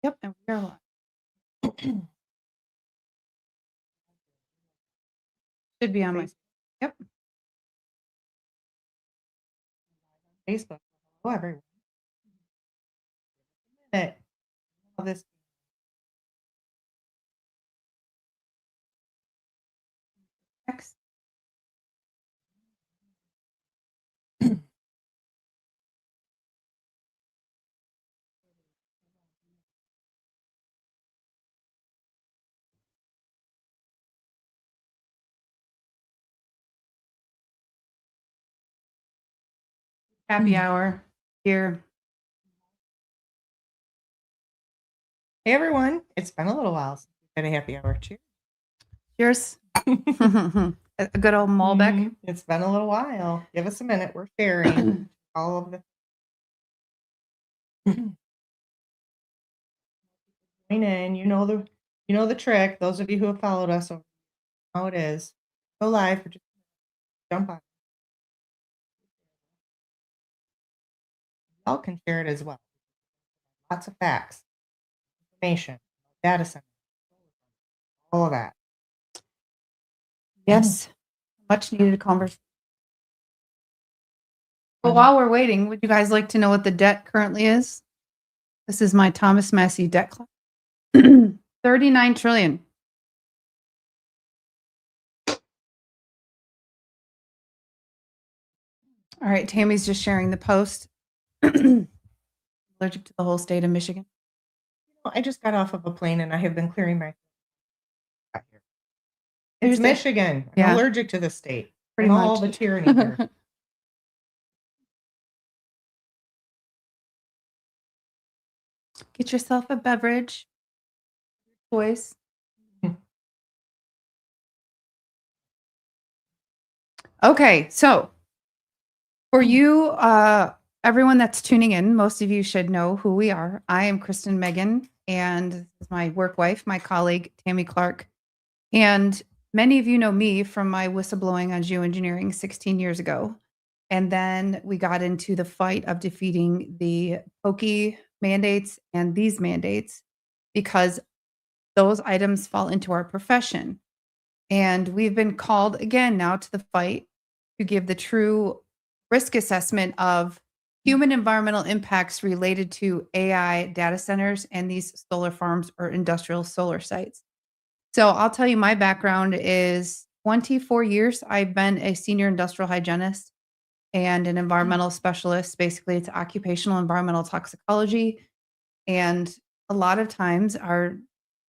Yep, and we are live. Should be on my. Yep. Facebook. Hello, everyone. That all this Next. Happy hour here. Hey, everyone. It's been a little while since we've had a happy hour. Cheers. Cheers. A good old Malbec. It's been a little while. Give us a minute. We're sharing all of the. Join in. You know the trick. Those of you who have followed us know how it is. Go live for just jump on. Y'all can share it as well. Lots of facts, information, data center, all of that. Yes. Much needed conversation. But while we're waiting, would you guys like to know what the debt currently is? This is my Thomas Massey debt class. 39 trillion. All right, Tammy's just sharing the post. Allergic to the whole state of Michigan. I just got off of a plane and I have been clearing my. It's Michigan. Yeah. I'm allergic to the state. Pretty and much. all the tyranny here. Get yourself a beverage. Choice. Okay, so for you, everyone that's tuning in, most of you should know who we are. I am Kristen Megan, and this is my work wife, my colleague, Tammy Clark. And many of you know me from my whistleblowing on geoengineering 16 years ago. And then we got into the fight of defeating the POKI mandates and these mandates because those items fall into our profession. And we've been called again now to the fight to give the true risk assessment of human environmental impacts related to AI data centers and these solar farms or industrial solar sites. So I'll tell you, my background is 24 years. I've been a senior industrial hygienist and an environmental specialist. Basically, it's occupational environmental toxicology. And a lot of times our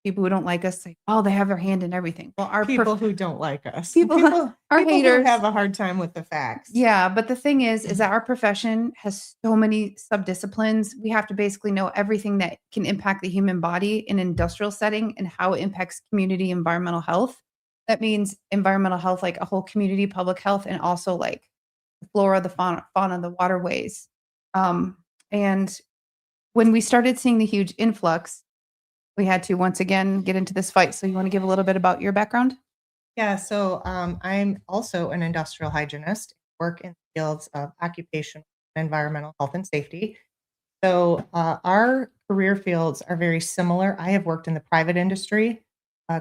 people who don't like us say, oh, they have their hand in everything. Well, our people who don't like us. People are haters. Who have a hard time with the facts. Yeah, but the thing is that our profession has so many subdisciplines. We have to basically know everything that can impact the human body in an industrial setting and how it impacts community environmental health. That means environmental health, like a whole community, public health, and also like the flora, the fauna, the waterways. And when we started seeing the huge influx, we had to once again get into this fight. So you want to give a little bit about your background? Yeah, so I'm also an industrial hygienist, work in the fields of occupational and environmental health and safety. So our career fields are very similar. I have worked in the private industry.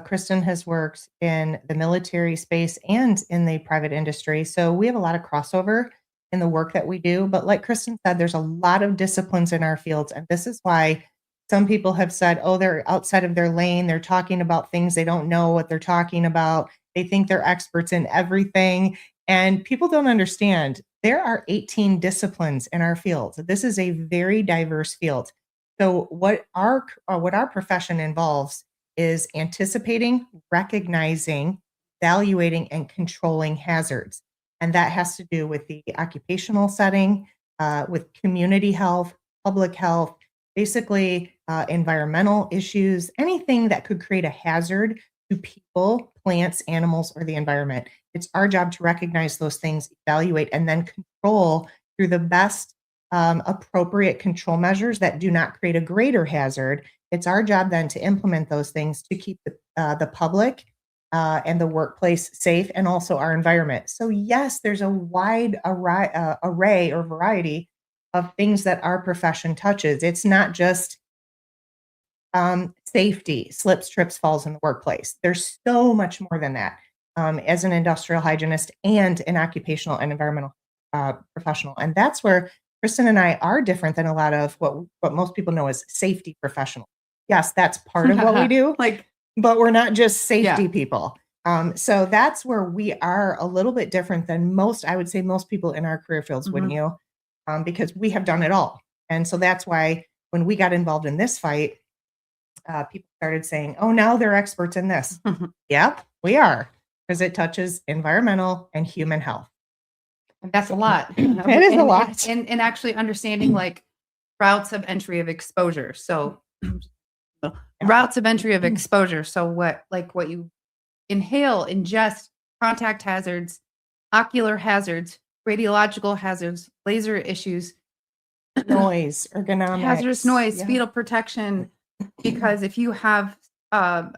Kristen has worked in the military space and in the private industry. So we have a lot of crossover in the work that we do. But like Kristen said, there's a lot of disciplines in our fields. And this is why some people have said, oh, they're outside of their lane. They're talking about things they don't know what they're talking about. They think they're experts in everything. And people don't understand there are 18 disciplines in our field. This is a very diverse field. So what our profession involves is anticipating, recognizing, evaluating, and controlling hazards. And that has to do with the occupational setting, with community health, public health, basically environmental issues, anything that could create a hazard to people, plants, animals, or the environment. It's our job to recognize those things, evaluate, and then control through the best appropriate control measures that do not create a greater hazard. It's our job then to implement those things to keep the public and the workplace safe and also our environment. So yes, there's a wide array or variety of things that our profession touches. It's not just safety, slips, trips, falls in the workplace. There's so much more than that. As an industrial hygienist and an occupational and environmental professional. And that's where Kristen and I are different than a lot of what most people know as safety professionals. Yes, that's part of what we do, Like, but we're not just safety Yeah. people. So that's where we are a little bit different than most, I would say most people in our career fields, wouldn't you? Because we have done it all. And so that's why when we got involved in this fight, people started saying, oh, now they're experts in this. Yep, we are, because it touches environmental and human health. that's a lot. It is a lot. And actually understanding like routes of entry of exposure. So routes of entry of exposure. So what you inhale, ingest, contact hazards, ocular hazards, radiological hazards, laser issues, Noise, ergonomics. hazardous noise, Yeah. fetal protection. Because if you have an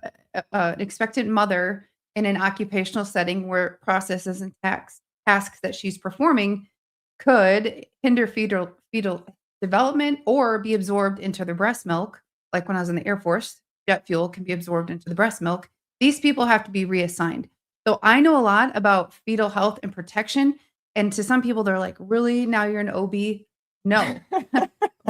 expectant mother in an occupational setting where processes and tasks that she's performing could hinder fetal development or be absorbed into the breast milk, like when I was in the Air Force, jet fuel can be absorbed into the breast milk. These people have to be reassigned. So I know a lot about fetal health and protection. And to some people, they're like, really? Now you're an OB? No.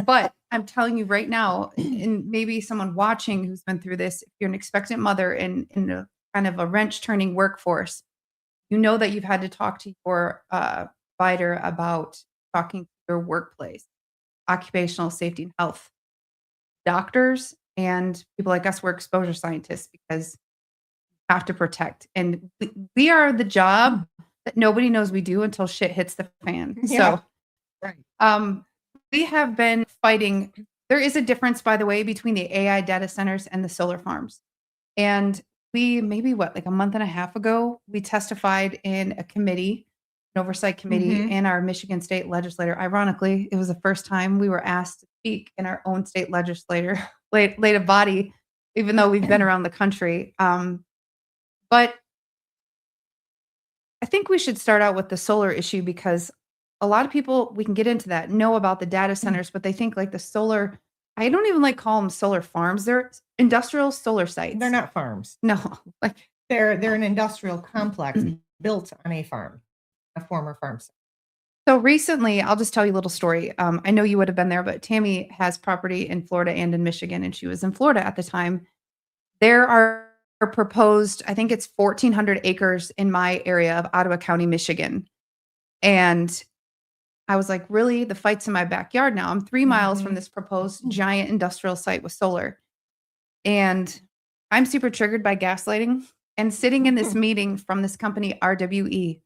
But I'm telling you right now, and maybe someone watching who's been through this, if you're an expectant mother in a kind of a wrench turning workforce, you know that you've had to talk to your provider about talking to your workplace, occupational safety and health, doctors, and people like us, we're exposure scientists because we have to protect. And we are the job that nobody knows we do until shit hits the fan. Yeah. So, Right. we have been fighting. There is a difference, by the way, between the AI data centers and the solar farms. And we maybe like a month and a half ago, we testified in a committee, an oversight committee Mhm. in our Michigan state legislature. Ironically, it was the first time we were asked to speak in our own state legislative body, even though we've been around the country. But I think we should start out with the solar issue because a lot of people, we can get into that, know about the data centers, but they think like the solar, I don't even like call them solar farms. They're industrial solar sites. They're not farms. No, like They're an industrial complex built on a farm, a former farm site. so recently, I'll just tell you a little story. I know you would have been there, but Tammy has property in Florida and in Michigan, and she was in Florida at the time. There are proposed, I think it's 1,400 acres in my area of Ottawa County, Michigan. And I was like, really? The fight's in my backyard now. I'm 3 miles from Mhm. this proposed giant industrial site with solar. And I'm super triggered by gaslighting. And sitting in this meeting from this company, RWE,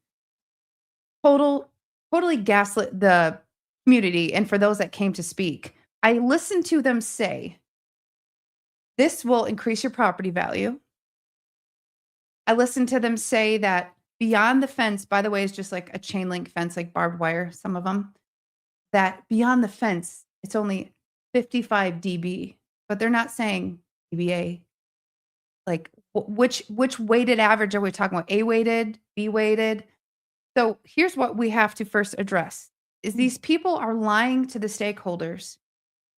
totally gaslit the community. And for those that came to speak, I listened to them say, this will increase your property value. I listened to them say that beyond the fence, by the way, is just like a chain link fence, like barbed wire, some of them, that beyond the fence, it's only 55 dB, but they're not saying dBA. Like which weighted average are we talking about? A weighted, B weighted? So here's what we have to first address is these people are lying to the stakeholders,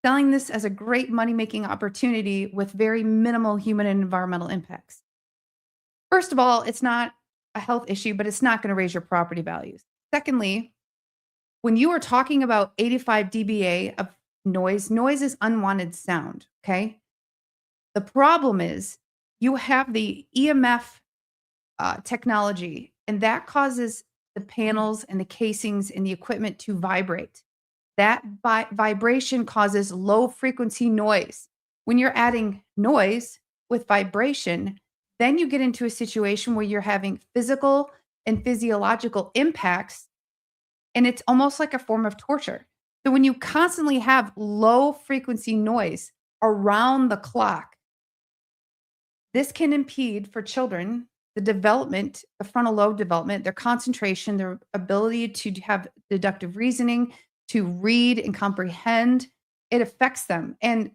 selling this as a great money-making opportunity with very minimal human and environmental impacts. First of all, it's not a health issue, but it's not going to raise your property values. Secondly, when you are talking about 85 dBA of noise, noise is unwanted sound, okay? The problem is you have the EMF technology, and that causes the panels and the casings and the equipment to vibrate. That vibration causes low frequency noise. When you're adding noise with vibration, then you get into a situation where you're having physical and physiological impacts, and it's almost like a form of torture. So when you constantly have low frequency noise around the clock, this can impede for children the development, the frontal lobe development, their concentration, their ability to have deductive reasoning, to read and comprehend. It affects them. And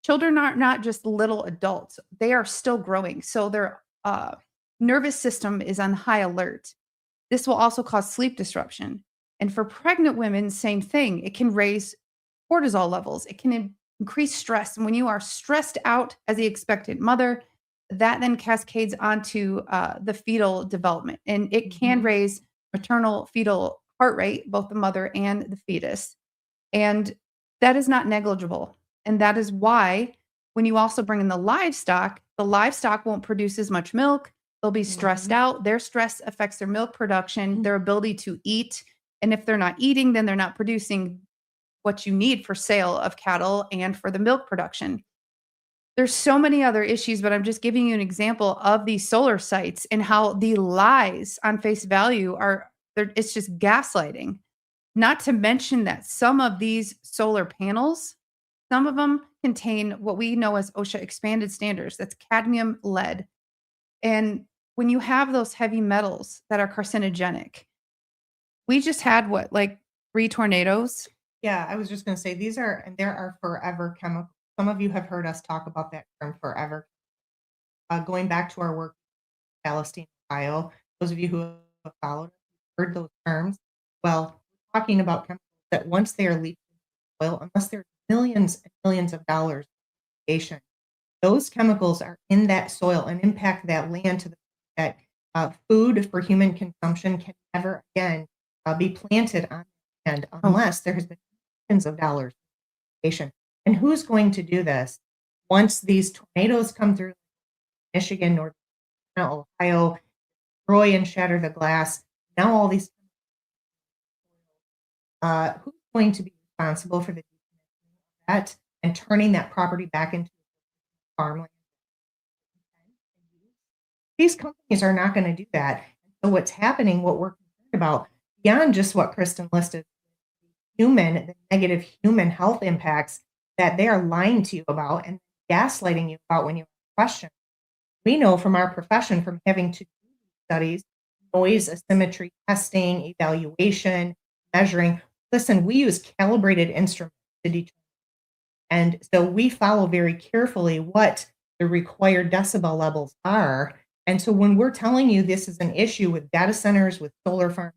children are not just little adults, they are still growing. So their nervous system is on high alert. This will also cause sleep disruption. And for pregnant women, same thing. It can raise cortisol levels. It can increased stress. And when you are stressed out as the expectant mother, that then cascades onto the fetal development, and it can raise maternal fetal heart rate, both the mother and the fetus. And that is not negligible. And that is why when you also bring in the livestock won't produce as much milk. They'll be stressed out. Their stress affects their milk production, their ability to eat. And if they're not eating, then they're not producing what you need for sale of cattle and for the milk production. There's so many other issues, but I'm just giving you an example of these solar sites and how the lies on face value it's just gaslighting. Not to mention that some of these solar panels, some of them contain what we know as OSHA expanded standards. That's cadmium, lead. And when you have those heavy metals that are carcinogenic, we just had what, like 3 tornadoes? Yeah, I was just going to say there are forever chemicals. Some of you have heard us talk about that term forever. Going back to our work in Palestine, Ohio, those of you who have followed, heard those terms. Well, we're talking about chemicals that once they are leached into the soil, unless there's millions and millions of dollars in mitigation, those chemicals are in that soil and impact that land to the point that food for human consumption can never again be planted on land unless there has been millions of dollars in mitigation. And who's going to do this once these tornadoes come through Michigan, North Carolina, Ohio, destroy and shatter the glass? Now all these, who's going to be responsible for the decommissioning of that and turning that property back into farmland? These companies are not going to do that. So what's happening, what we're concerned about, beyond just what Kristen listed, the negative human health impacts that they are lying to you about and gaslighting you about when you question. We know from our profession, from having to do studies, noise asymmetry testing, evaluation, measuring. Listen, we use calibrated instruments to determine. And so we follow very carefully what the required decibel levels are. And so when we're telling you this is an issue with data centers, with solar farms,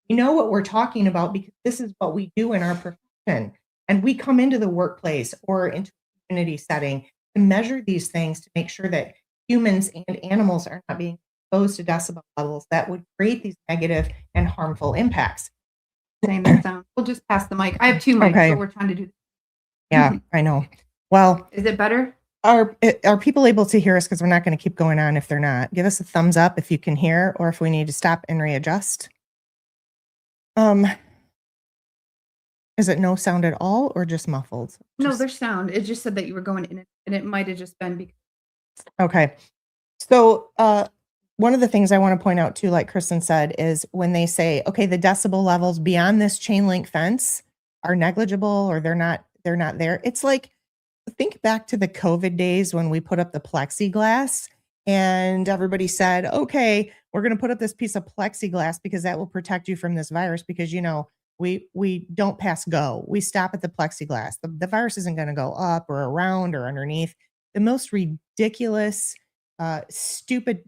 you know what we're talking about because this is what we do in our profession. And we come into the workplace or into a community setting to measure these things to make sure that humans and animals are not being exposed to decibel levels that would create these negative and harmful impacts. Saying that sound. We'll just pass the mic. I have 2 mics, Okay. so we're trying to do. Yeah, I know. Well, Is it better? are people able to hear us? Because we're not going to keep going on if they're not. Give us a thumbs up if you can hear, or if we need to stop and readjust. Is it no sound at all or just muffled? No, there's sound. It just said that you were going in it, and it might have just been because. Okay. So one of the things I want to point out too, like Kristen said, is when they say, okay, the decibel levels beyond this chain link fence are negligible or they're not there. It's like, think back to the COVID days when we put up the plexiglass and everybody said, okay, we're going to put up this piece of plexiglass because that will protect you from this virus because, you know, we don't pass go. We stop at the plexiglass. The virus isn't going to go up or around or underneath. The most ridiculous, stupid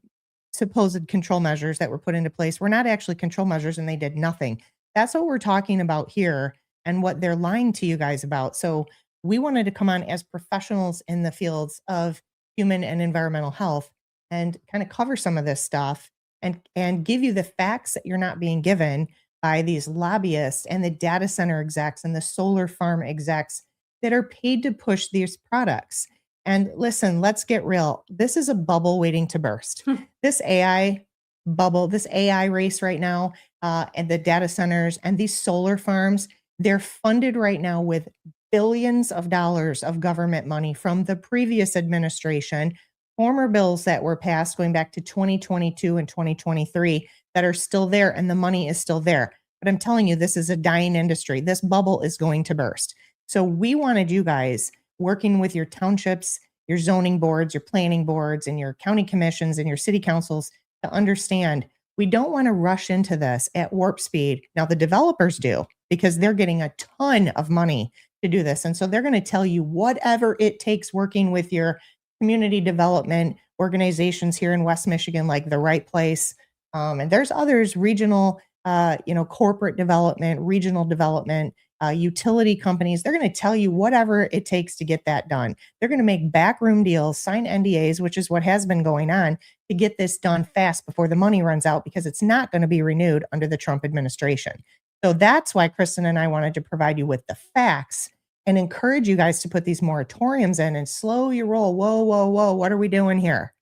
supposed control measures that were put into place were not actually control measures and they did nothing. That's what we're talking about here and what they're lying to you guys about. So we wanted to come on as professionals in the fields of human and environmental health and kind of cover some of this stuff and give you the facts that you're not being given by these lobbyists and the data center execs and the solar farm execs that are paid to push these products. And listen, let's get real. This is a bubble waiting to burst. This AI bubble, this AI race right now, and the data centers and these solar farms, they're funded right now with billions of dollars of government money from the previous administration, former bills that were passed going back to 2022 and 2023 that are still there, and the money is still there. But I'm telling you, this is a dying industry. This bubble is going to burst. So we wanted you guys working with your townships, your zoning boards, your planning boards, and your county commissions and your city councils to understand we don't want to rush into this at warp speed. Now, the developers do because they're getting a ton of money to do this. And so they're going to tell you whatever it takes working with your community development organizations here in West Michigan, like The Right Place. And there's others, regional, corporate development, regional development, utility companies. They're going to tell you whatever it takes to get that done. They're going to make backroom deals, sign NDAs, which is what has been going on, to get this done fast before the money runs out, because it's not going to be renewed under the Trump administration. So that's why Kristen and I wanted to provide you with the facts and encourage you guys to put these moratoriums in and slow your roll. Whoa, whoa, whoa. What are we doing here?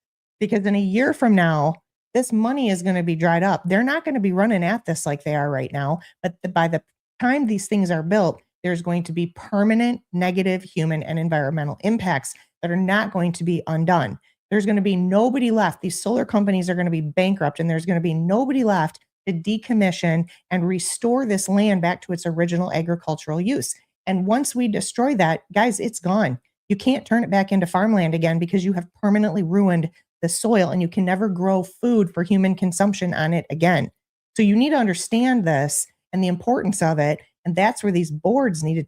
Because in a year from now, this money is going to be dried up. They're not going to be running at this like they are right now. But by the time these things are built, there's going to be permanent negative human and environmental impacts that are not going to be undone. There's going to be nobody left. These solar companies are going to be bankrupt, and there's going to be nobody left to decommission and restore this land back to its original agricultural use. And once we destroy that, guys, it's gone. You can't turn it back into farmland again, because you have permanently ruined the soil, and you can never grow food for human consumption on it again. So you need to understand this and the importance of it. And that's where these boards need to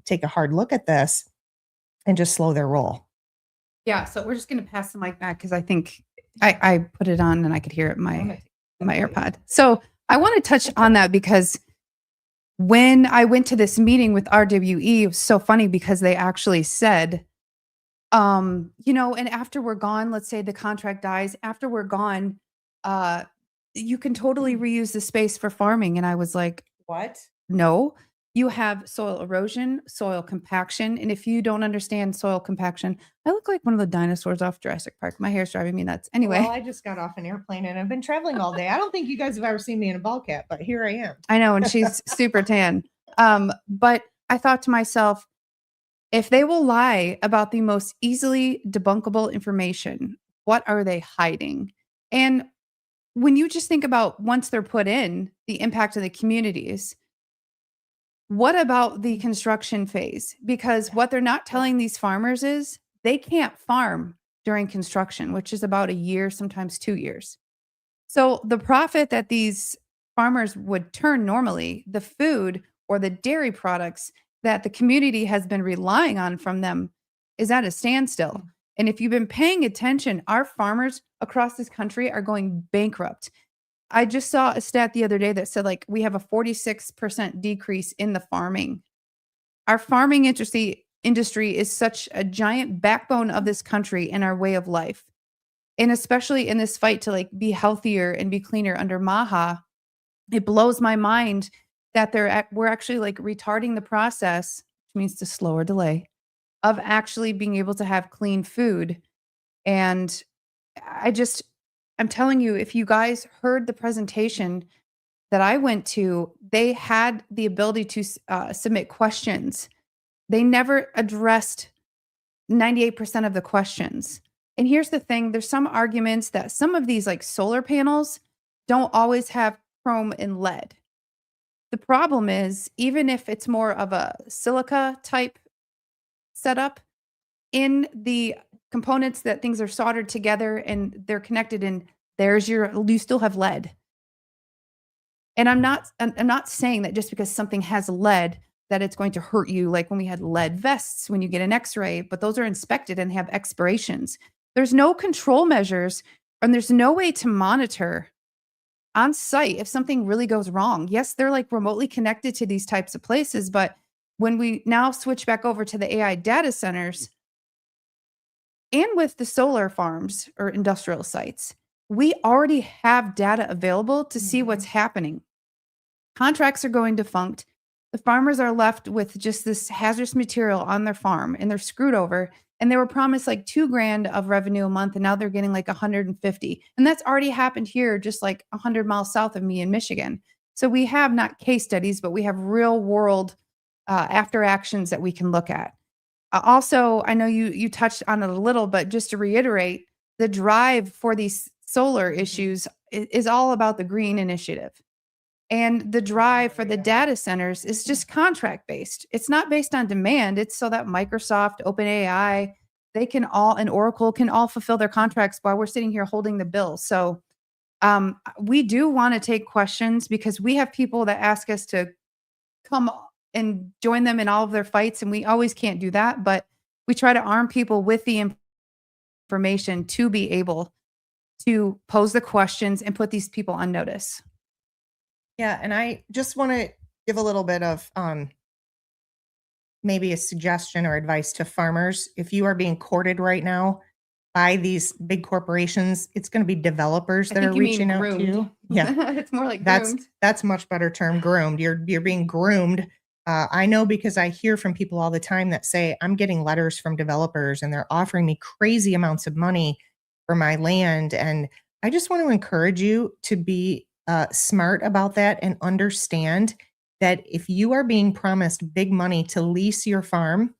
take a hard look at this and just slow their roll. Yeah, so we're just going to pass the mic back because I think I put it on and I could hear it in my AirPod. So I want to touch on that because when I went to this meeting with RWE, it was so funny because they actually said, and after we're gone, let's say the contract dies, after we're gone, you can totally reuse the space for farming. And I was like, What? no, you have soil erosion, soil compaction. And if you don't understand soil compaction, I look like one of the dinosaurs off Jurassic Park. My hair's driving me nuts. Anyway. Well, I just got off an airplane and I've been traveling all day. I don't think you guys have ever seen me in a ball cap, but here I am. I know, and she's super tan. But I thought to myself, if they will lie about the most easily debunkable information, what are they hiding? And when you just think about once they're put in, the impact of the communities, what about the construction phase? Because what they're not telling these farmers is they can't farm during construction, which is about a year, sometimes 2 years. So the profit that these farmers would turn normally, the food or the dairy products that the community has been relying on from them, is at a standstill. And if you've been paying attention, our farmers across this country are going bankrupt. I just saw a stat the other day that said we have a 46% decrease in the farming. Our farming industry is such a giant backbone of this country and our way of life. And especially in this fight to be healthier and be cleaner under MAHA, it blows my mind that we're actually retarding the process, which means to slow or delay, of actually being able to have clean food. And I'm telling you, if you guys heard the presentation that I went to, they had the ability to submit questions. They never addressed 98% of the questions. And here's the thing, there's some arguments that some of these solar panels don't always have chrome and lead. The problem is, even if it's more of a silica type setup, in the components that things are soldered together and they're connected and you still have lead. And I'm not saying that just because something has lead that it's going to hurt you, like when we had lead vests when you get an x-ray, but those are inspected and have expirations. There's no control measures and there's no way to monitor on site if something really goes wrong. Yes, they're remotely connected to these types of places, but when we now switch back over to the AI data centers and with the solar farms or industrial sites, we already have data available to see what's happening. Contracts are going defunct. The farmers are left with just this hazardous material on their farm and they're screwed over. And they were promised $2,000 of revenue a month. And now they're getting 150. And that's already happened here, just 100 miles south of me in Michigan. So we have not case studies, but we have real world after actions that we can look at. Also, I know you touched on it a little, but just to reiterate, the drive for these solar issues is all about the green initiative. And the drive for the data centers is just contract based. It's not based on demand. It's so that Microsoft, OpenAI, and Oracle can all fulfill their contracts while we're sitting here holding the bill. So we do want to take questions because we have people that ask us to come and join them in all of their fights. And we always can't do that, but we try to arm people with the information to be able to pose the questions and put these people on notice. Yeah, and I just want to give a little bit of maybe a suggestion or advice to farmers. If you are being courted right now by these big corporations, it's going to be developers I that think are you mean reaching out to groomed. you. Yeah, It's more like that's groomed. that's much better term, groomed. You're being groomed. I know because I hear from people all the time that say, I'm getting letters from developers and they're offering me crazy amounts of money for my land. And I just want to encourage you to be smart about that and understand that if you are being promised big money to lease your farm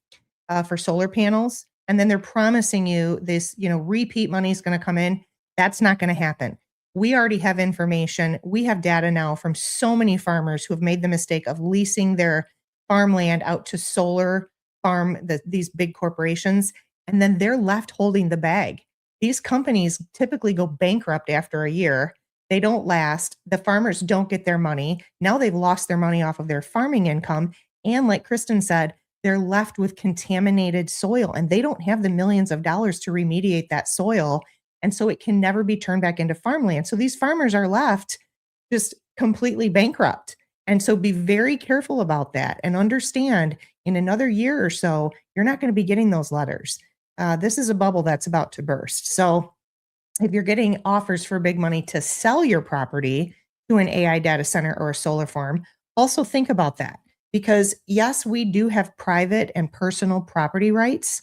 for solar panels, and then they're promising you this, repeat money is going to come in, that's not going to happen. We already have information. We have data now from so many farmers who have made the mistake of leasing their farmland out to solar farm, these big corporations, and then they're left holding the bag. These companies typically go bankrupt after a year. They don't last. The farmers don't get their money. Now they've lost their money off of their farming income. And like Kristen said, they're left with contaminated soil and they don't have the millions of dollars to remediate that soil. And so it can never be turned back into farmland. So these farmers are left just completely bankrupt. And so be very careful about that and understand in another year or so, you're not going to be getting those letters. This is a bubble that's about to burst. So if you're getting offers for big money to sell your property to an AI data center or a solar farm, also think about that. Because yes, we do have private and personal property rights,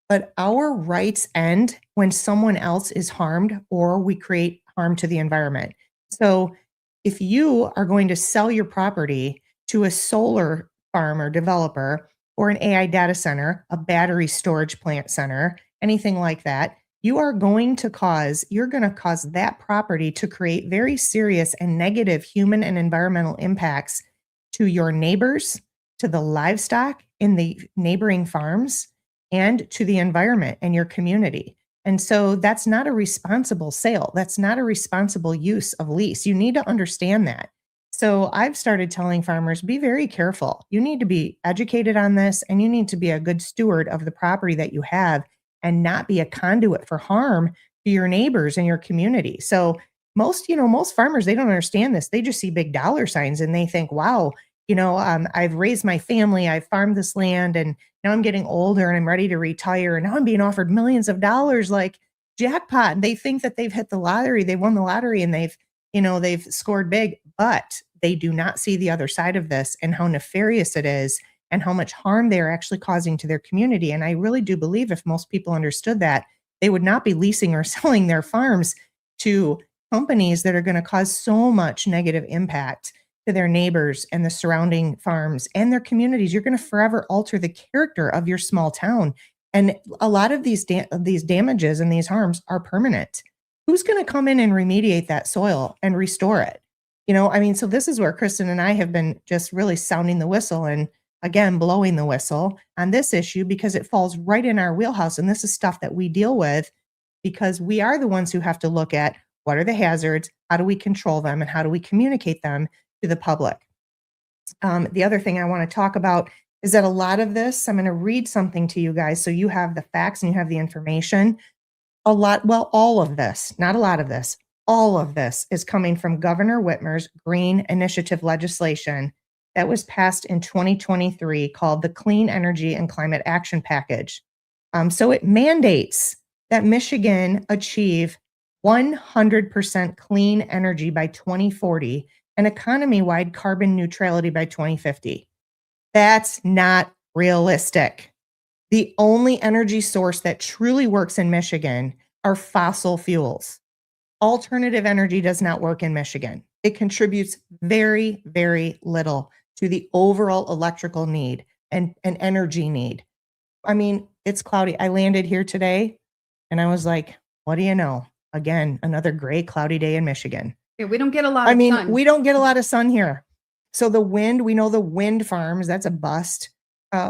but our rights end when someone else is harmed or we create harm to the environment. So if you are going to sell your property to a solar farm or developer or an AI data center, a battery storage plant center, anything like that, you're going to cause that property to create very serious and negative human and environmental impacts to your neighbors, to the livestock in the neighboring farms, and to the environment and your community. And so that's not a responsible sale. That's not a responsible use of lease. You need to understand that. So I've started telling farmers, be very careful. You need to be educated on this and you need to be a good steward of the property that you have and not be a conduit for harm to your neighbors and your community. So most farmers, they don't understand this. They just see big dollar signs and they think, wow, I've raised my family, I've farmed this land, and now I'm getting older and I'm ready to retire. And now I'm being offered millions of dollars, like jackpot. And they think that they've hit the lottery, they won the lottery and they've scored big, but they do not see the other side of this and how nefarious it is and how much harm they are actually causing to their community. And I really do believe if most people understood that, they would not be leasing or selling their farms to companies that are going to cause so much negative impact to their neighbors and the surrounding farms and their communities. You're going to forever alter the character of your small town. And a lot of these damages and these harms are permanent. Who's going to come in and remediate that soil and restore it? So this is where Kristen and I have been just really sounding the whistle and again, blowing the whistle on this issue because it falls right in our wheelhouse. And this is stuff that we deal with because we are the ones who have to look at what are the hazards, how do we control them, and how do we communicate them to the public. The other thing I want to talk about is that a lot of this, I'm going to read something to you guys so you have the facts and you have the information. All of this, not a lot of this, all of this is coming from Governor Whitmer's Green Initiative legislation that was passed in 2023 called the Clean Energy and Climate Action Package. So it mandates that Michigan achieve 100% clean energy by 2040 and economy-wide carbon neutrality by 2050. That's not realistic. The only energy source that truly works in Michigan are fossil fuels. Alternative energy does not work in Michigan. It contributes very, very little to the overall electrical need and energy need. I mean, it's cloudy. I landed here today and I was like, what do you know? Again, another gray, cloudy day in Michigan. Yeah, we don't get a lot of sun. We don't get a lot of sun here. So the wind, we know the wind farms, that's a bust.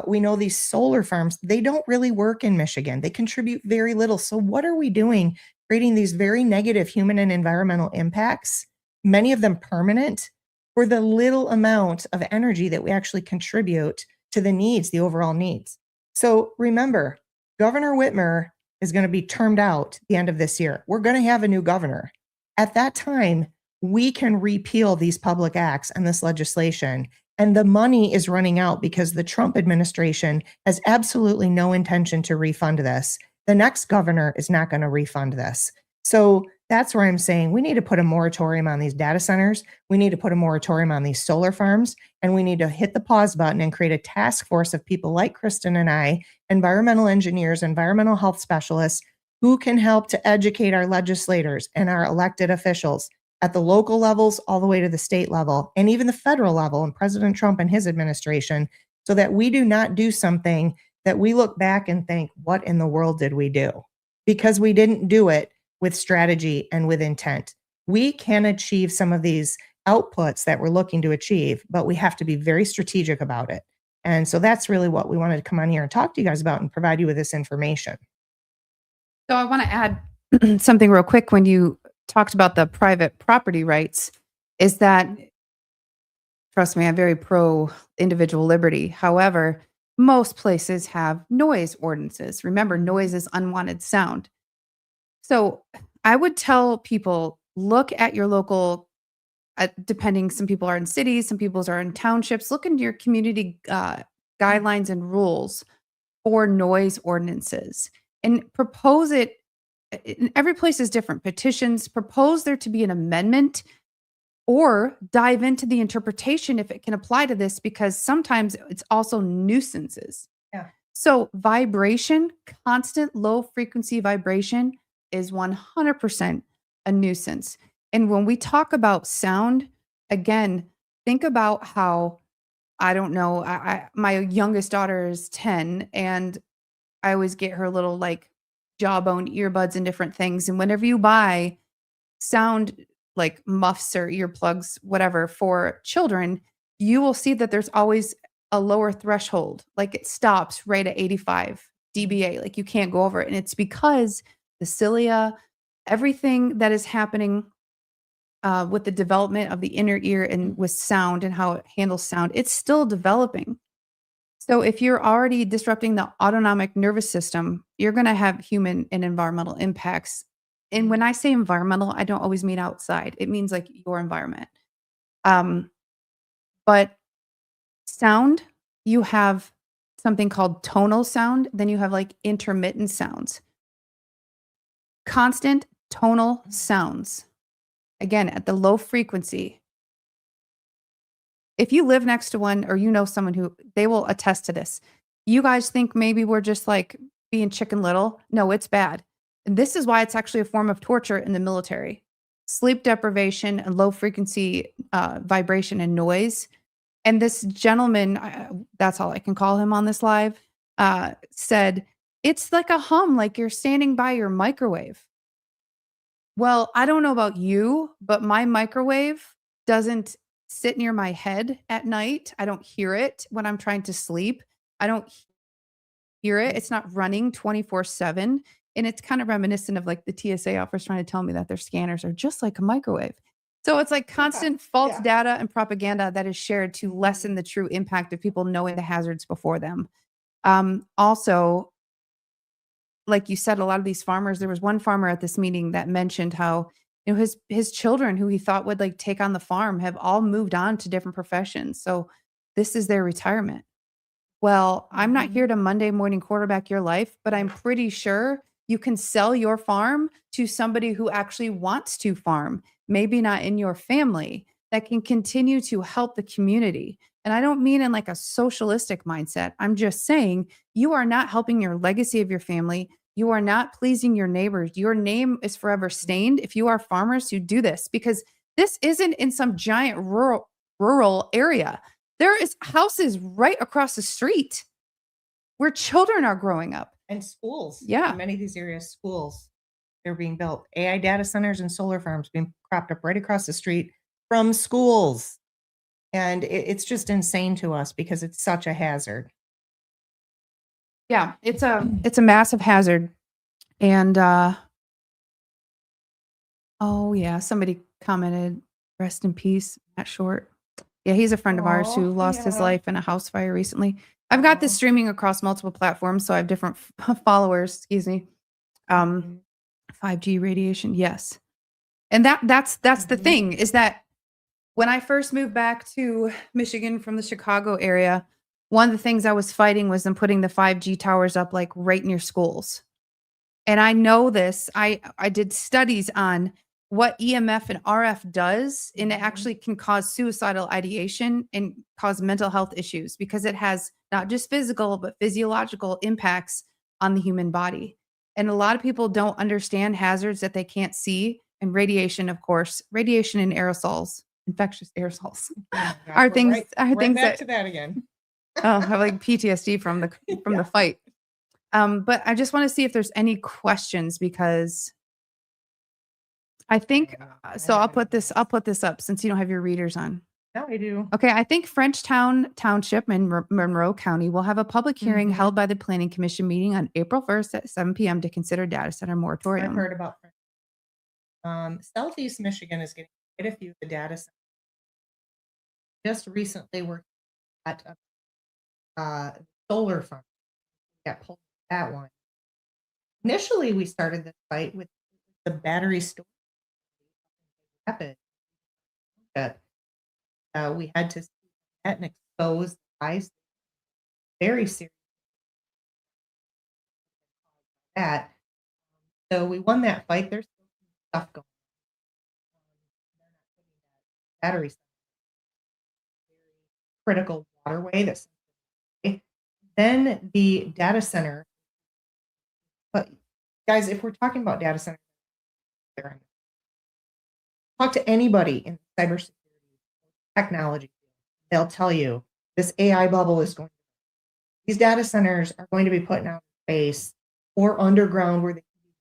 We know these solar farms, they don't really work in Michigan. They contribute very little. So what are we doing? Creating these very negative human and environmental impacts, many of them permanent, for the little amount of energy that we actually contribute to the needs, the overall needs. So remember, Governor Whitmer is going to be termed out at the end of this year. We're going to have a new governor. At that time, we can repeal these public acts and this legislation And the money is running out because the Trump administration has absolutely no intention to refund this. The next governor is not going to refund this. So that's where I'm saying we need to put a moratorium on these data centers. We need to put a moratorium on these solar farms, and we need to hit the pause button and create a task force of people like Kristen and I, environmental engineers, environmental health specialists, who can help to educate our legislators and our elected officials at the local levels all the way to the state level and even the federal level and President Trump and his administration, so that we do not do something that we look back and think, what in the world did we do? Because we didn't do it with strategy and with intent. We can achieve some of these outputs that we're looking to achieve, but we have to be very strategic about it. And so that's really what we wanted to come on here and talk to you guys about and provide you with this information. So I want to add something real quick when you talked about the private property rights, is that, trust me, I'm very pro individual liberty. However, most places have noise ordinances. Remember, noise is unwanted sound. So I would tell people, look at your local, depending, some people are in cities, some people are in townships, look into your community guidelines and rules for noise ordinances and propose it. Every place is different. Petitions, propose there to be an amendment, or dive into the interpretation if it can apply to this, because sometimes it's also nuisances. Yeah. So vibration, constant low frequency vibration, is 100% a nuisance. And when we talk about sound, again, think about how, I don't know, my youngest daughter is 10, and I always get her little like Jawbone earbuds and different things. And whenever you buy sound like muffs or earplugs, whatever, for children, you will see that there's always a lower threshold. Like it stops right at 85 dBA. Like you can't go over it. And it's because the cilia, everything that is happening with the development of the inner ear and with sound and how it handles sound, it's still developing. So if you're already disrupting the autonomic nervous system, you're going to have human and environmental impacts. And when I say environmental, I don't always mean outside. It means like your environment. But sound, you have something called tonal sound. Then you have like intermittent sounds. Constant tonal sounds, again, at the low frequency. If you live next to one, or you know someone who, they will attest to this. You guys think maybe we're just like being Chicken Little. No, it's bad. And this is why it's actually a form of torture in the military. Sleep deprivation and low frequency vibration and noise. And this gentleman, that's all I can call him on this live, said, it's like a hum, like you're standing by your microwave. Well, I don't know about you, but my microwave doesn't sit near my head at night. I don't hear it when I'm trying to sleep. I don't hear it. It's not running 24/7. And it's kind of reminiscent of like the TSA officers trying to tell me that their scanners are just like a microwave. So it's like constant false data and propaganda that is shared to lessen the true impact of people knowing the hazards before them. Also, like you said, a lot of these farmers, there was one farmer at this meeting that mentioned how, you know, his children who he thought would like take on the farm have all moved on to different professions. So this is their retirement. Well, I'm not here to Monday morning quarterback your life, but I'm pretty sure you can sell your farm to somebody who actually wants to farm, maybe not in your family, that can continue to help the community. And I don't mean in like a socialistic mindset. I'm just saying you are not helping your legacy of your family. You are not pleasing your neighbors. Your name is forever stained if you are farmers who do this, because this isn't in some giant rural area. There is houses right across the street where children are growing up. And schools. Yeah. In many of these areas, schools, they're being built. AI data centers and solar farms being cropped up right across the street from schools. And it's just insane to us because it's such a hazard. Yeah, it's a massive hazard. And oh yeah, somebody commented, rest in peace, Matt Short. Yeah, he's a friend of ours who lost his life in a house fire recently. I've got this streaming across multiple platforms, so I have different followers, excuse me. 5G radiation, yes. And that's the thing, is that When I first moved back to Michigan from the Chicago area, one of the things I was fighting was them putting the 5G towers up like right near schools. And I know this. I did studies on what EMF and RF does, and it Mhm. actually can cause suicidal ideation and cause mental health issues because it has not just physical, but physiological impacts on the human body. And a lot of people don't understand hazards that they can't see. And radiation, of course, radiation and aerosols, infectious aerosols, Oh my gosh, are we're things right, are right things back that to that again. I have like PTSD from the Yeah. fight. But I just want to see if there's any questions because I think so. I'll put this up since you don't have your readers on. No, I do. Okay, I think Frenchtown Township in Monroe County will have a public hearing Mhm. held by the Planning Commission meeting on April 1st at 7 p.m. to consider data center I've moratorium. heard about Southeast Michigan is getting quite a few of the data centers. Just recently, we're at a solar farm. Got pulled that one. Initially, we started this fight with the battery storage rapid that we had to see that and expose the eyes very serious that. So we won that fight. There's still some stuff going on. They're not putting that battery critical waterway that's then the data center. But guys, if we're talking about data center, talk to anybody in cybersecurity technology. They'll tell you this AI bubble is going. These data centers are going to be put out in space or underground where they can be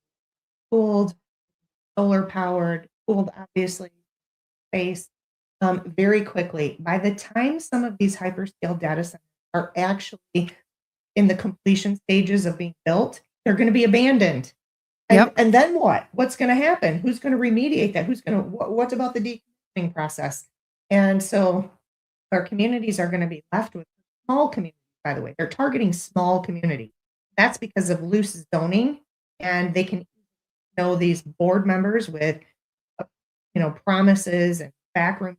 cooled, solar powered, cooled obviously space very quickly. By the time some of these hyperscale data centers are actually in the completion stages of being built, they're going to be abandoned. Yep. And then what? What's going to happen? Who's going to remediate that? Who's going to what about the decommissioning process? And so our communities are going to be left with small communities, by the way. They're targeting small communities. That's because of loose zoning, and they can know these board members with promises and backroom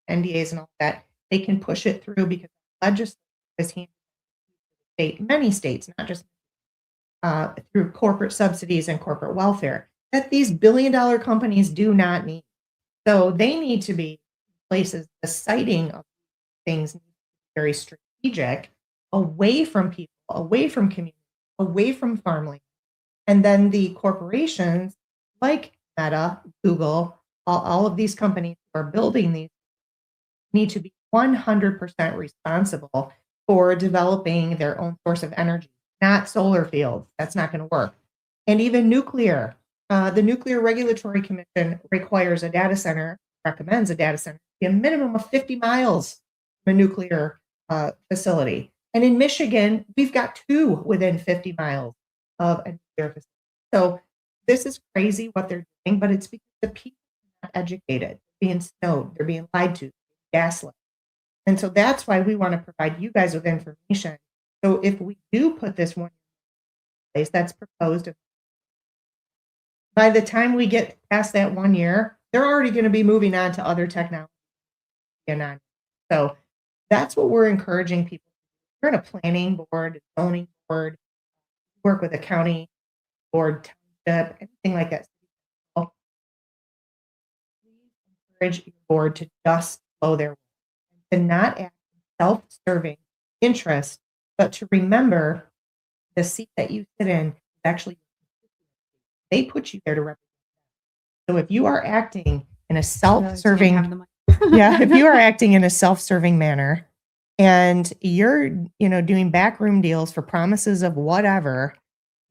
NDAs and all that. They can push it through because legislature is handling state, many states, not just through corporate subsidies and corporate welfare that these billion-dollar companies do not need. So they need to be places. The siting of things needs to be very strategic, away from people, away from community, away from farmland. And then the corporations like Meta, Google, all of these companies who are building these need to be 100% responsible for developing their own source of energy, not solar fields. That's not going to work. And even nuclear. The Nuclear Regulatory Commission requires a data center, recommends a data center be a minimum of 50 miles from a nuclear facility. And in Michigan, we've got 2 within 50 miles of a nuclear facility. So this is crazy what they're doing, but it's because the people are not educated, being snowed, they're being lied to, gaslit. And so that's why we want to provide you guys with information. So if we do put this one in place that's proposed, by the time we get past that 1 year, they're already going to be moving on to other technology. So that's what we're encouraging people. We're in a planning board, a zoning board, work with a county board, township, anything like that. Please encourage your board to just follow their will, to not act in self-serving interest, but to remember the seat that you sit in is actually they put you there to represent them. So if you are acting in a self-serving yeah, if you are acting in a self-serving manner and you're, doing backroom deals for promises of whatever,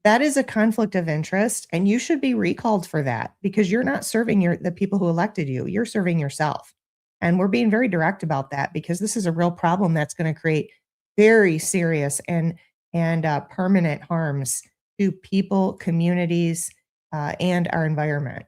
that is a conflict of interest and you should be recalled for that because you're not serving the people who elected you. You're serving yourself. And we're being very direct about that because this is a real problem that's going to create very serious and permanent harms to people, communities, and our environment.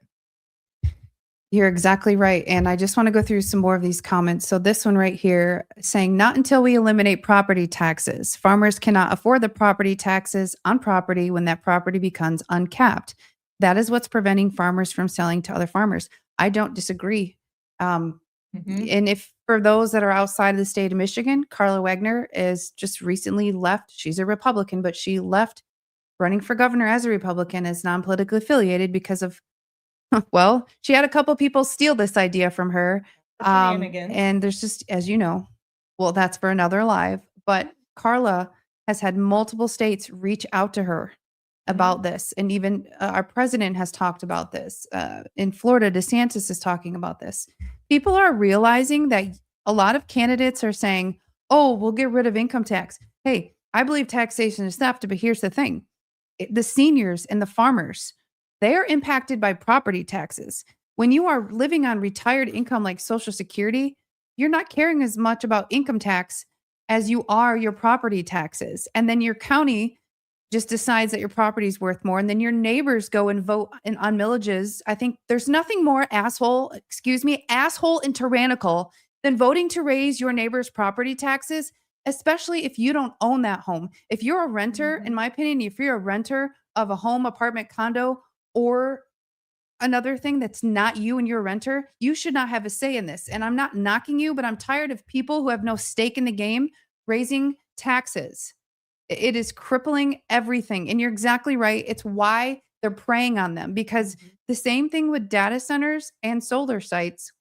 You're exactly right. And I just want to go through some more of these comments. So this one right here saying, not until we eliminate property taxes. Farmers cannot afford the property taxes on property when that property becomes uncapped. That is what's preventing farmers from selling to other farmers. I don't disagree. Mhm. And if for those that are outside of the state of Michigan, Carla Wagner is just recently left. She's a Republican, but she left running for governor as a Republican as non-politically affiliated because of well, she had a couple people steal this idea from her. The shenanigans. And there's just, as you know, well, that's for another live. But Carla has had multiple states reach out to her about this. And even our president has talked about this. In Florida, DeSantis is talking about this. People are realizing that a lot of candidates are saying, oh, we'll get rid of income tax. Hey, I believe taxation is theft, but here's the thing. The seniors and the farmers, they're impacted by property taxes. When you are living on retired income like Social Security, you're not caring as much about income tax as you are your property taxes. And then your county just decides that your property is worth more. And then your neighbors go and vote on millages. I think there's nothing more asshole and tyrannical than voting to raise your neighbor's property taxes, especially if you don't own that home. If you're a renter, in my opinion, if you're a renter of a home, apartment, condo, or another thing that's not you and you're a renter, you should not have a say in this. And I'm not knocking you, but I'm tired of people who have no stake in the game raising taxes. It is crippling everything. And you're exactly right. It's why they're preying on them, because the same thing with data centers and solar sites.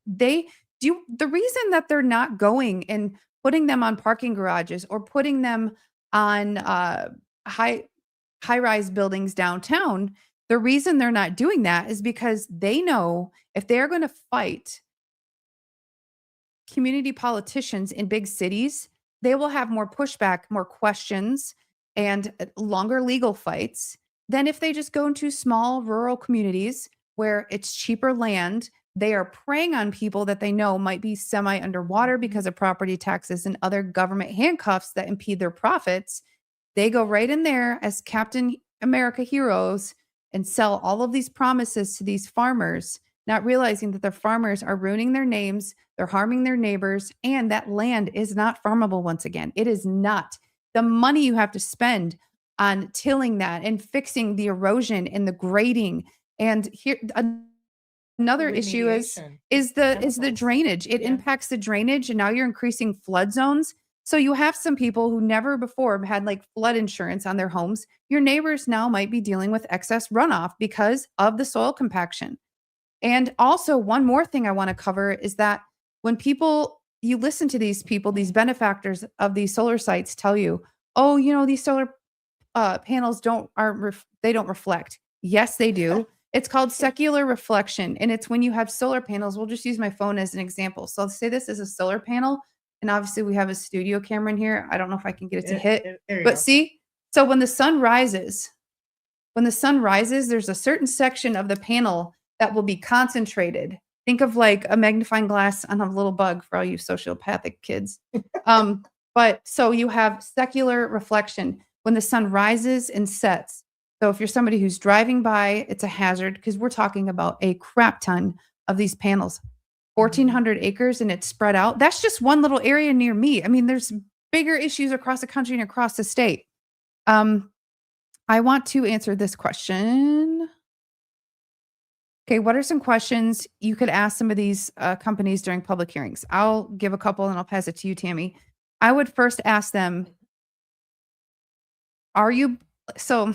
They do the reason that they're not going and putting them on parking garages or putting them on high rise buildings downtown. The reason they're not doing that is because they know if they're going to fight community politicians in big cities, they will have more pushback, more questions, and longer legal fights than if they just go into small rural communities where it's cheaper land. They are preying on people that they know might be semi underwater because of property taxes and other government handcuffs that impede their profits. They go right in there as Captain America heroes and sell all of these promises to these farmers, not realizing that the farmers are ruining their names, they're harming their neighbors, and that land is not farmable once again. It is not. The money you have to spend on tilling that and fixing the erosion and the grading. And here another issue Remediation. is the Chemicals. drainage. It Yeah. impacts the drainage, and now you're increasing flood zones. So you have some people who never before had like flood insurance on their homes. Your neighbors now might be dealing with excess runoff because of the soil compaction. And also, one more thing I want to cover is that when you listen to these people, these benefactors of these solar sites tell you, oh, these solar panels they don't reflect. Yes, they do. It's called secular reflection. And it's when you have solar panels. We'll just use my phone as an example. So let's say this is a solar panel. And obviously we have a studio camera in here. I don't know if I can get it to hit. There you But go. see, so when the sun rises, there's a certain section of the panel that will be concentrated. Think of like a magnifying glass on a little bug for all you sociopathic kids. But so you have secular reflection when the sun rises and sets. So if you're somebody who's driving by, it's a hazard because we're talking about a crap ton of these panels. 1,400 acres and it's spread out. That's just one little area near me. I mean, there's bigger issues across the country and across the state. I want to answer this question. Okay, what are some questions you could ask some of these companies during public hearings? I'll give a couple and I'll pass it to you, Tammy. I would first ask them, so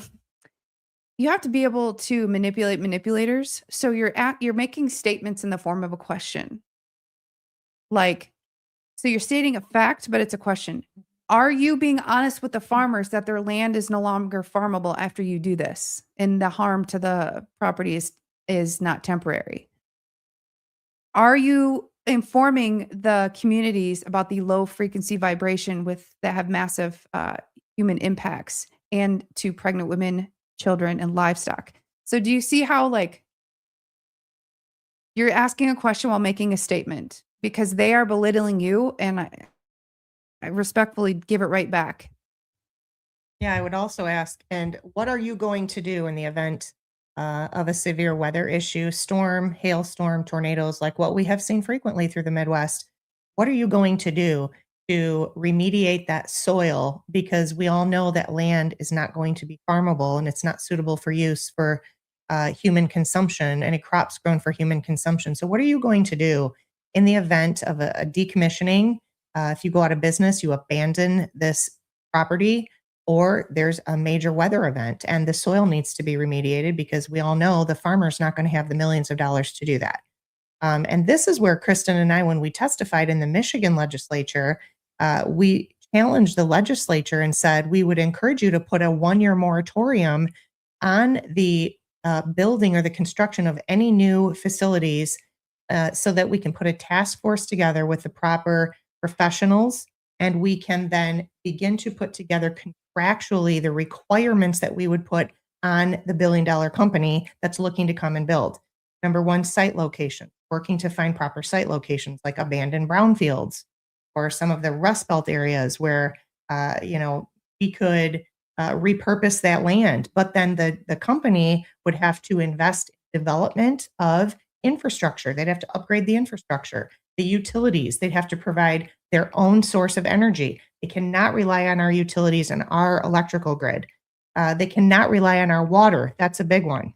you have to be able to manipulate manipulators. So you're making statements in the form of a question. So you're stating a fact, but it's a question. Are you being honest with the farmers that their land is no longer farmable after you do this? And the harm to the property is not temporary. Are you informing the communities about the low frequency vibration that have massive human impacts and to pregnant women, children, and livestock? So do you see how you're asking a question while making a statement because they are belittling you, and I respectfully give it right back. Yeah, I would also ask, and what are you going to do in the event of a severe weather issue, storm, hailstorm, tornadoes, like what we have seen frequently through the Midwest? What are you going to do to remediate that soil? Because we all know that land is not going to be farmable and it's not suitable for use for human consumption, any crops grown for human consumption. So what are you going to do in the event of a decommissioning, if you go out of business, you abandon this property, or there's a major weather event and the soil needs to be remediated, because we all know the farmer's not going to have the millions of dollars to do that. And this is where Kristen and I, when we testified in the Michigan legislature, we challenged the legislature and said we would encourage you to put a 1-year moratorium on the building or the construction of any new facilities, so that we can put a task force together with the proper professionals, and we can then begin to put together contractually the requirements that we would put on the billion-dollar company that's looking to come and build. Number one, site location, working to find proper site locations like abandoned brownfields or some of the Rust Belt areas where, we could repurpose that land. But then the company would have to invest in development of infrastructure. They'd have to upgrade the infrastructure, the utilities. They'd have to provide their own source of energy. They cannot rely on our utilities and our electrical grid. They cannot rely on our water. That's a big one.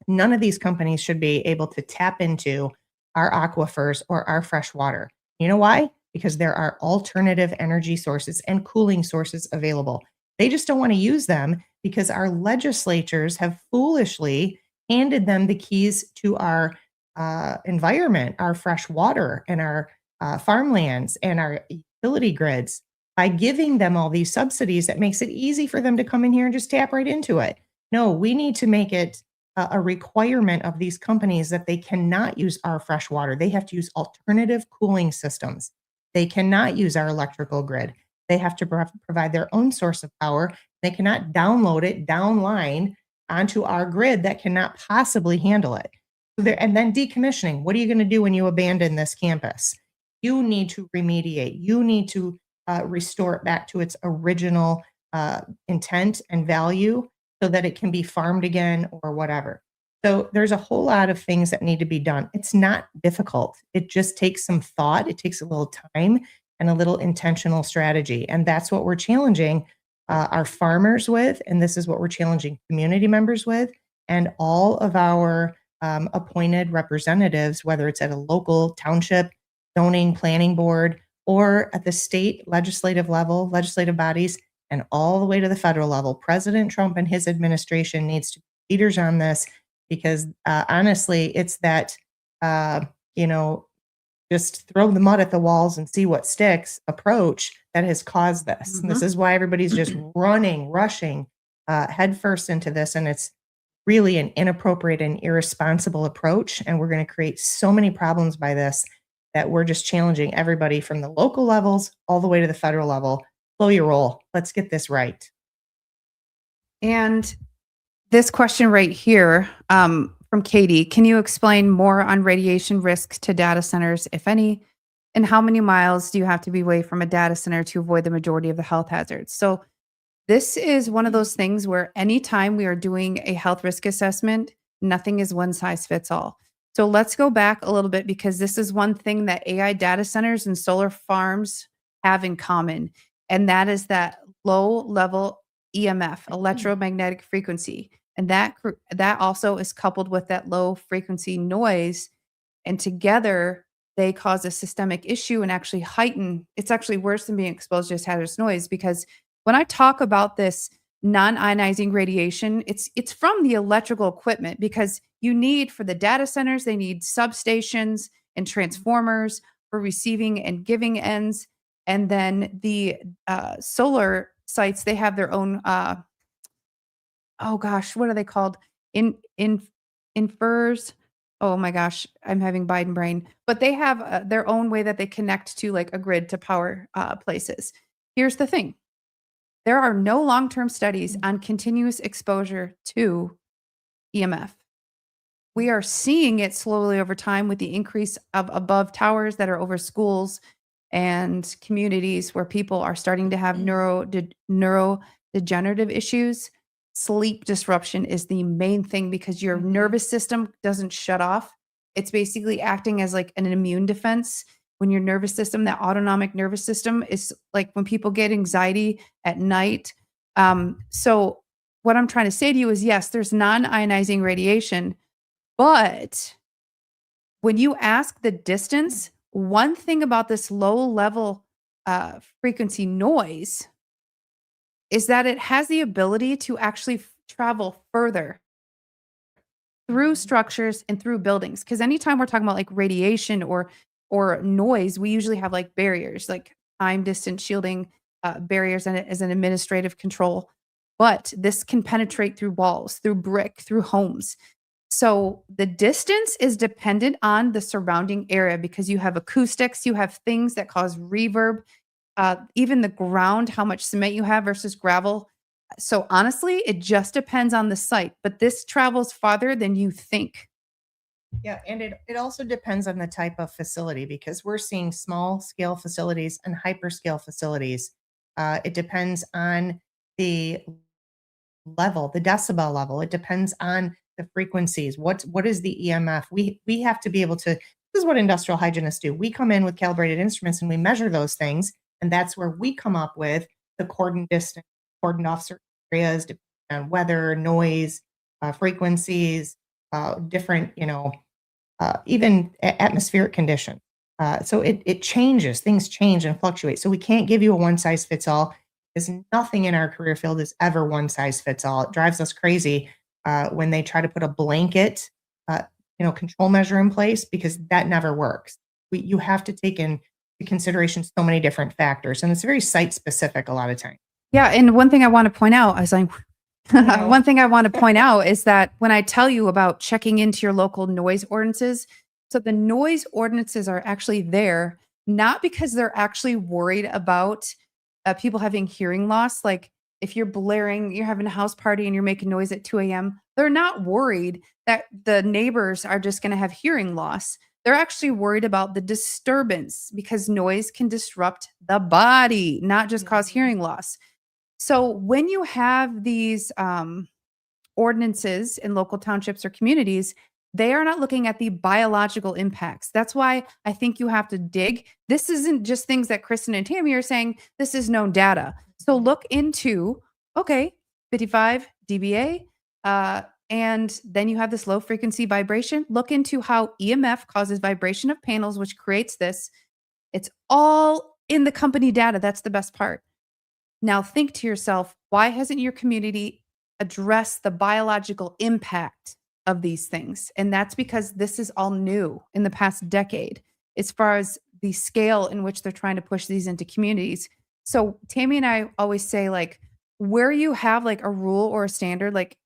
None of these companies should be able to tap into our aquifers or our fresh water. You know why? Because there are alternative energy sources and cooling sources available. They just don't want to use them because our legislatures have foolishly handed them the keys to our environment, our fresh water, and our farmlands and our utility grids. By giving them all these subsidies, that makes it easy for them to come in here and just tap right into it. No, we need to make it a requirement of these companies that they cannot use our fresh water. They have to use alternative cooling systems. They cannot use our electrical grid. They have to provide their own source of power. They cannot download it downline onto our grid that cannot possibly handle it. And then decommissioning. What are you going to do when you abandon this campus? You need to remediate. You need to restore it back to its original intent and value so that it can be farmed again or whatever. So there's a whole lot of things that need to be done. It's not difficult. It just takes some thought. It takes a little time and a little intentional strategy. And that's what we're challenging our farmers with. And this is what we're challenging community members with, and all of our appointed representatives, whether it's at a local township, zoning, planning board, or at the state legislative level, legislative bodies, and all the way to the federal level. President Trump and his administration needs to be leaders on this, because honestly, it's that, just throw the mud at the walls and see what sticks approach that has caused this. Mhm. This is why everybody's just rushing headfirst into this. And it's really an inappropriate and irresponsible approach. And we're going to create so many problems by this that we're just challenging everybody from the local levels all the way to the federal level. Slow your roll. Let's get this right. And this question right here from Katie, can you explain more on radiation risk to data centers, if any, and how many miles do you have to be away from a data center to avoid the majority of the health hazards? So this is one of those things where anytime we are doing a health risk assessment, nothing is one size fits all. So let's go back a little bit, because this is one thing that AI data centers and solar farms have in common. And that is that low level EMF, electromagnetic frequency. And that also is coupled with that low frequency noise. And together they cause a systemic issue and actually heighten. It's actually worse than being exposed to hazardous noise, because when I talk about this non-ionizing radiation, it's from the electrical equipment, because you need, for the data centers, they need substations and transformers for receiving and giving ends. And then the solar sites, they have their own, oh gosh, what are they called? Infers. Oh my gosh, I'm having Biden brain. But they have their own way that they connect to like a grid to power places. Here's the thing. There are no long-term studies on continuous exposure to EMF. We are seeing it slowly over time with the increase of above towers that are over schools and communities where people are starting to have neurodegenerative issues. Sleep disruption is the main thing, because your nervous system doesn't shut off. It's basically acting as like an immune defense. When your nervous system, that autonomic nervous system, is like when people get anxiety at night. So what I'm trying to say to you is, yes, there's non-ionizing radiation, but when you ask the distance, one thing about this low level frequency noise is that it has the ability to actually travel further through structures and through buildings. Because anytime we're talking about like radiation or noise, we usually have like barriers, like time distance shielding barriers, and as an administrative control. But this can penetrate through walls, through brick, through homes. So the distance is dependent on the surrounding area because you have acoustics, you have things that cause reverb, even the ground, how much cement you have versus gravel. So honestly, it just depends on the site, but this travels farther than you think. Yeah, and it also depends on the type of facility because we're seeing small scale facilities and hyperscale facilities. It depends on the level, the decibel level. It depends on the frequencies. What is the EMF? We have to be able to. This is what industrial hygienists do. We come in with calibrated instruments and we measure those things, and that's where we come up with the cordon distance, cordoned off certain areas, depending on weather, noise, frequencies, different, even atmospheric conditions. So it changes. Things change and fluctuate. So we can't give you a one size fits all. Because nothing in our career field is ever one size fits all. It drives us crazy when they try to put a blanket, uh, control measure in place because that never works. You have to take into consideration so many different factors, and it's very site specific a lot of times. Yeah, and one thing I want to point out as I'm No. one thing I want to point out is that when I tell you about checking into your local noise ordinances, so the noise ordinances are actually there not because they're actually worried about people having hearing loss. Like if you're blaring, you're having a house party and you're making noise at 2 a.m., they're not worried that the neighbors are just going to have hearing loss. They're actually worried about the disturbance because noise can disrupt the body, not just cause hearing loss. So when you have these ordinances in local townships or communities, they are not looking at the biological impacts. That's why I think you have to dig. This isn't just things that Kristen and Tammy are saying. This is known data. So look into, okay, 55 dBA, and then you have this low frequency vibration. Look into how EMF causes vibration of panels, which creates this. It's all in the company data. That's the best part. Now think to yourself, why hasn't your community addressed the biological impact of these things? And that's because this is all new in the past decade as far as the scale in which they're trying to push these into communities. So Tammy and I always say, like, where you have like a rule or a standard, like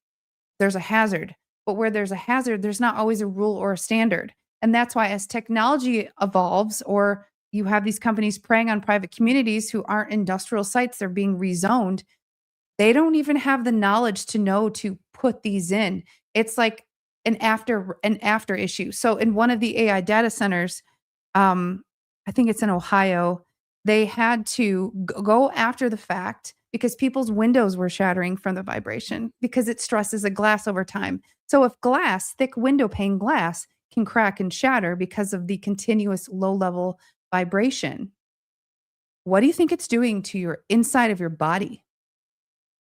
there's a hazard, but where there's a hazard, there's not always a rule or a standard. And that's why as technology evolves, or you have these companies preying on private communities who aren't industrial sites, they're being rezoned. They don't even have the knowledge to know to put these in. It's like an after issue. So in one of the AI data centers, I think it's in Ohio, they had to go after the fact because people's windows were shattering from the vibration because it stresses the glass over time. So if glass, thick window pane glass, can crack and shatter because of the continuous low level vibration, what do you think it's doing to your inside of your body?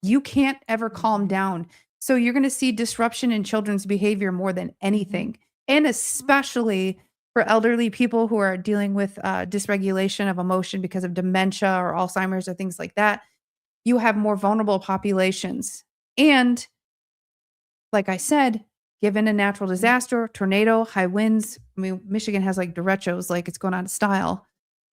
You can't ever calm down. So you're going to see disruption in children's behavior more than anything. And especially for elderly people who are dealing with dysregulation of emotion because of dementia or Alzheimer's or things like that, you have more vulnerable populations. And like I said, given a natural disaster, tornado, high winds, I mean, Michigan has like derechos, like it's going out of style.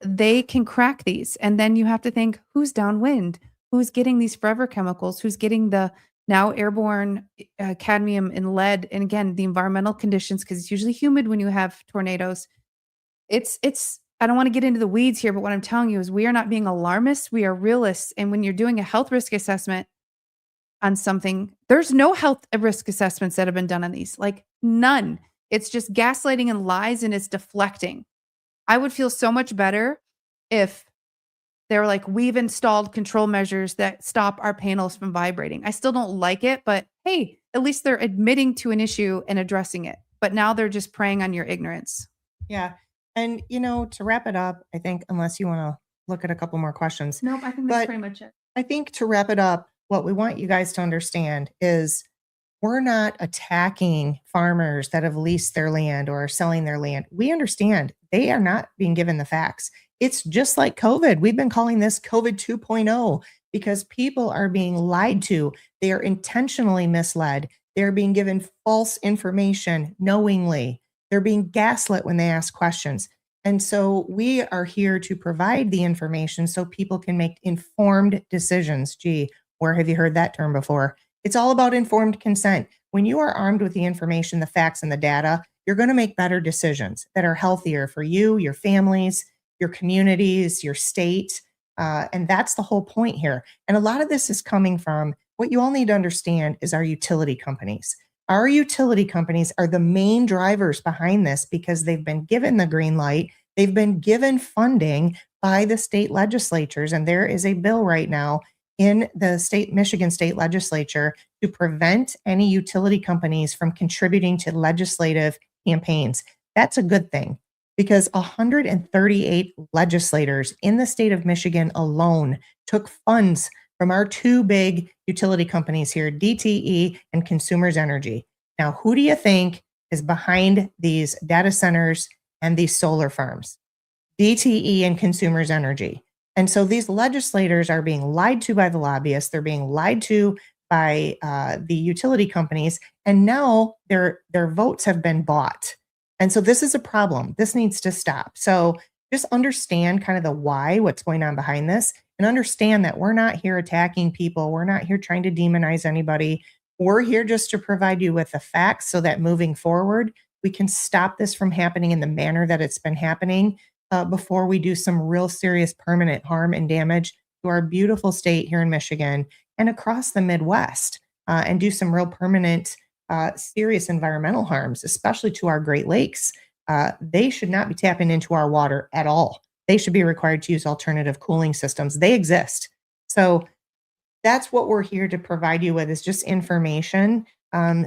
They can crack these. And then you have to think, who's downwind? Who's getting these forever chemicals? Who's getting the now airborne cadmium and lead? And again, the environmental conditions, because it's usually humid when you have tornadoes. I don't want to get into the weeds here, but what I'm telling you is we are not being alarmists. We are realists. And when you're doing a health risk assessment on something, there's no health risk assessments that have been done on these, like none. It's just gaslighting and lies, and it's deflecting. I would feel so much better if they were like, we've installed control measures that stop our panels from vibrating. I still don't like it, but hey, at least they're admitting to an issue and addressing it. But now they're just preying on your ignorance. Yeah. And, to wrap it up, I think, unless you want to look at a couple more questions, Nope, I think that's But- pretty much it. I think to wrap it up, what we want you guys to understand is we're not attacking farmers that have leased their land or are selling their land. We understand they are not being given the facts. It's just like COVID. We've been calling this COVID 2.0 because people are being lied to. They are intentionally misled. They're being given false information knowingly. They're being gaslit when they ask questions. And so we are here to provide the information so people can make informed decisions. Gee, where have you heard that term before? It's all about informed consent. When you are armed with the information, the facts, and the data, you're going to make better decisions that are healthier for you, your families, your communities, your state. And that's the whole point here. And a lot of this is coming from what you all need to understand is our utility companies. Our utility companies are the main drivers behind this because they've been given the green light. They've been given funding by the state legislatures. And there is a bill right now in the Michigan state legislature to prevent any utility companies from contributing to legislative campaigns. That's a good thing because 138 legislators in the state of Michigan alone took funds from our two big utility companies here, DTE and Consumers Energy. Now, who do you think is behind these data centers and these solar farms? DTE and Consumers Energy. And so these legislators are being lied to by the lobbyists. They're being lied to by the utility companies. And now their votes have been bought. And so this is a problem. This needs to stop. So just understand kind of the why, what's going on behind this, and understand that we're not here attacking people. We're not here trying to demonize anybody. We're here just to provide you with the facts so that moving forward, we can stop this from happening in the manner that it's been happening before we do some real serious permanent harm and damage to our beautiful state here in Michigan and across the Midwest and do some real permanent serious environmental harms, especially to our Great Lakes. They should not be tapping into our water at all. They should be required to use alternative cooling systems. They exist. So that's what we're here to provide you with is just information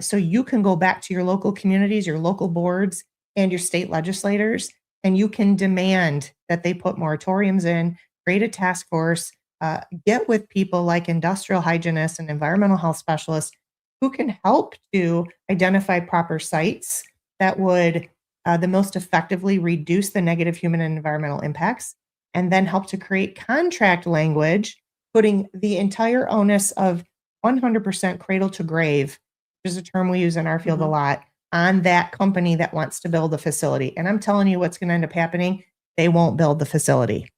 so you can go back to your local communities, your local boards, and your state legislators, and you can demand that they put moratoriums in, create a task force, get with people like industrial hygienists and environmental health specialists who can help to identify proper sites that would the most effectively reduce the negative human and environmental impacts, and then help to create contract language, putting the entire onus of 100% cradle to grave, which is a term we use in our field a lot, on that company that wants to build a facility. And I'm telling you what's going to end up happening. They won't build the facility.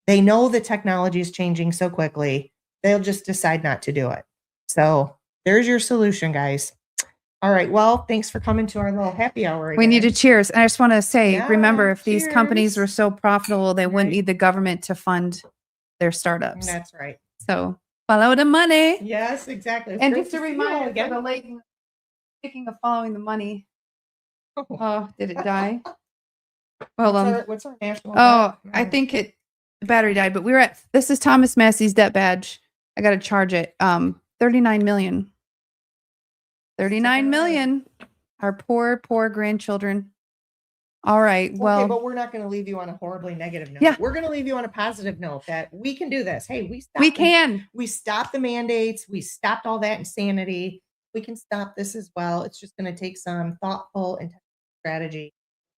They know the technology is changing so quickly. They'll just decide not to do it. So there's your solution, guys. All right. Well, thanks for coming to our little happy hour again. We need to cheers. And I just want to say, Yeah, remember, if these companies cheers. were so profitable, they wouldn't Right. need the government to fund their startups. That's right. So follow the money. Yes, exactly. It's And great just a to see you reminder, again. for the late, speaking of following the money, Oh. oh, did it die? Hold on. What's our national? Oh, debt? I think the battery died, but we were at, this is Thomas Massey's debt badge. I got to charge it. 39 million. 39 million. Our poor grandchildren. All right. Okay, Well, but we're not going to leave you on a horribly negative note. Yeah. We're going to leave you on a positive note that we can do this. Hey, we can. We stopped the mandates. We stopped all that insanity. We can stop this as well. It's just going to take some thoughtful and strategy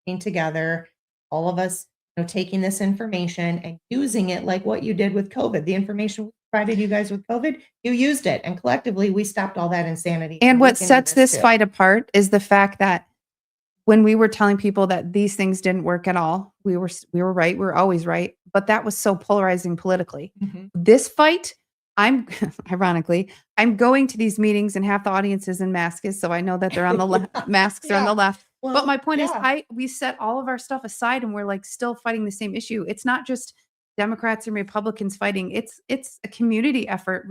working together. All of us, taking this information and using it like what you did with COVID. The information we provided you guys with COVID, you used it, and collectively we stopped all that insanity. And we what can do sets this too. fight apart is the fact that when we were telling people that these things didn't work at all, we were right. We're always right. But that was so polarizing politically. Mhm. This fight, I'm ironically, I'm going to these meetings and half the audience is in masks. So I know that they're on the left. Masks are on Yeah. the left. Well, But my point is, yeah. we set all of our stuff aside and we're like still fighting the same issue. It's not just Democrats and Republicans fighting. It's a community effort,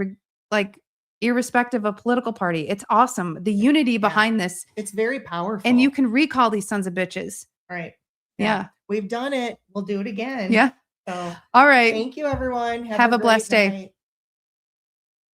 like irrespective of political party. It's awesome. The unity behind this, It's very powerful. and you can recall these sons of bitches. right. Yeah. We've done it. We'll do it again. Yeah. So All right. thank you, everyone. Have a great blessed day. night.